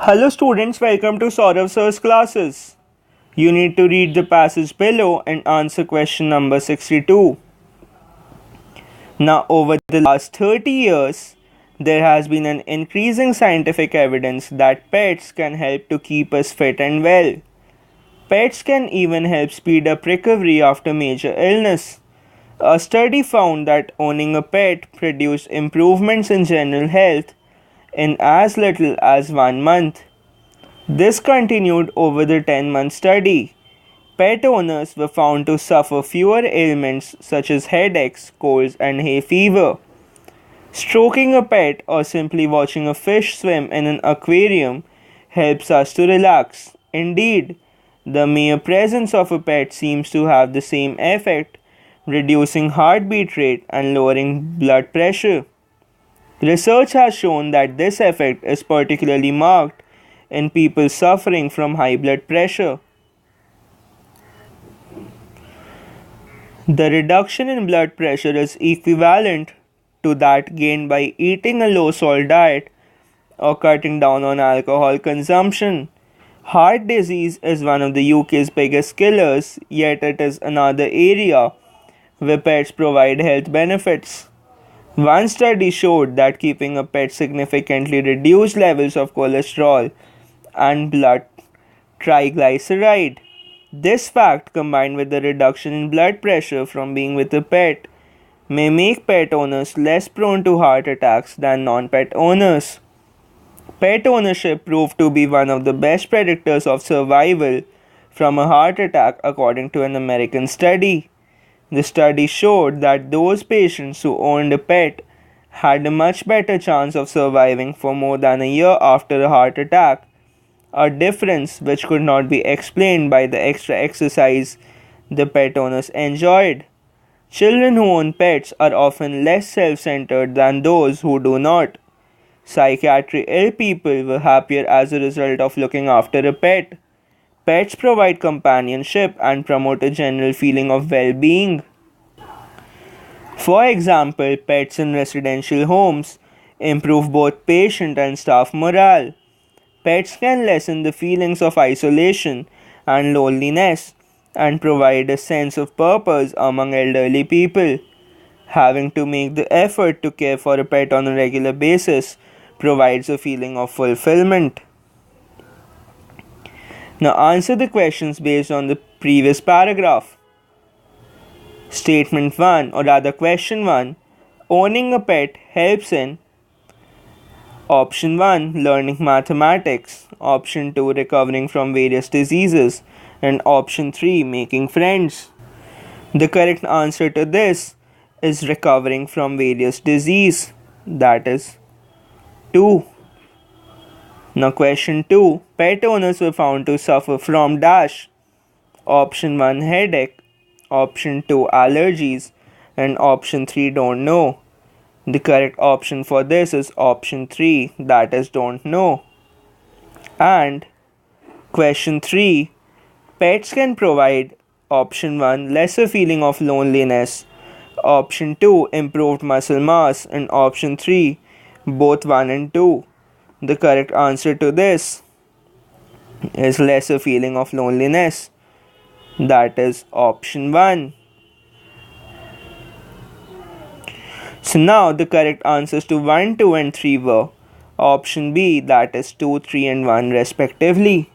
Hello students, welcome to Sourav sir's classes. You need to read the passage below and answer question number 62. Now over the last 30 years, there has been an increasing scientific evidence that pets can help to keep us fit and well. Pets can even help speed up recovery after major illness. A study found that owning a pet produced improvements in general health in as little as 1 month. This continued over the 10-month study. Pet owners were found to suffer fewer ailments such as headaches, colds, and hay fever. Stroking a pet or simply watching a fish swim in an aquarium helps us to relax. Indeed, the mere presence of a pet seems to have the same effect, reducing heartbeat rate and lowering blood pressure. Research has shown that this effect is particularly marked in people suffering from high blood pressure. The reduction in blood pressure is equivalent to that gained by eating a low-salt diet or cutting down on alcohol consumption. Heart disease is one of the UK's biggest killers, yet it is another area where pets provide health benefits. One study showed that keeping a pet significantly reduced levels of cholesterol and blood triglyceride. This fact, combined with the reduction in blood pressure from being with a pet, may make pet owners less prone to heart attacks than non-pet owners. Pet ownership proved to be one of the best predictors of survival from a heart attack according to an American study. The study showed that those patients who owned a pet had a much better chance of surviving for more than a year after a heart attack, a difference which could not be explained by the extra exercise the pet owners enjoyed. Children who own pets are often less self-centered than those who do not. Psychiatrically ill people were happier as a result of looking after a pet. Pets provide companionship and promote a general feeling of well-being. For example, pets in residential homes improve both patient and staff morale. Pets can lessen the feelings of isolation and loneliness and provide a sense of purpose among elderly people. Having to make the effort to care for a pet on a regular basis provides a feeling of fulfillment. Now answer the questions based on the previous paragraph. Statement 1, or rather question 1, owning a pet helps in Option 1, learning mathematics. Option 2, recovering from various diseases. And Option 3, making friends. The correct answer to this is recovering from various disease. That is 2. Now question 2, pet owners were found to suffer from dash. Option 1, headache. Option 2, allergies. And Option 3, don't know. The correct option for this is Option 3, that is don't know. And question 3, pets can provide Option 1, lesser feeling of loneliness. Option 2, improved muscle mass. And Option 3, both 1 and 2. The correct answer to this is lesser feeling of loneliness. That is Option 1. So now the correct answers to 1, 2 and 3 were Option B, that is 2, 3 and 1 respectively.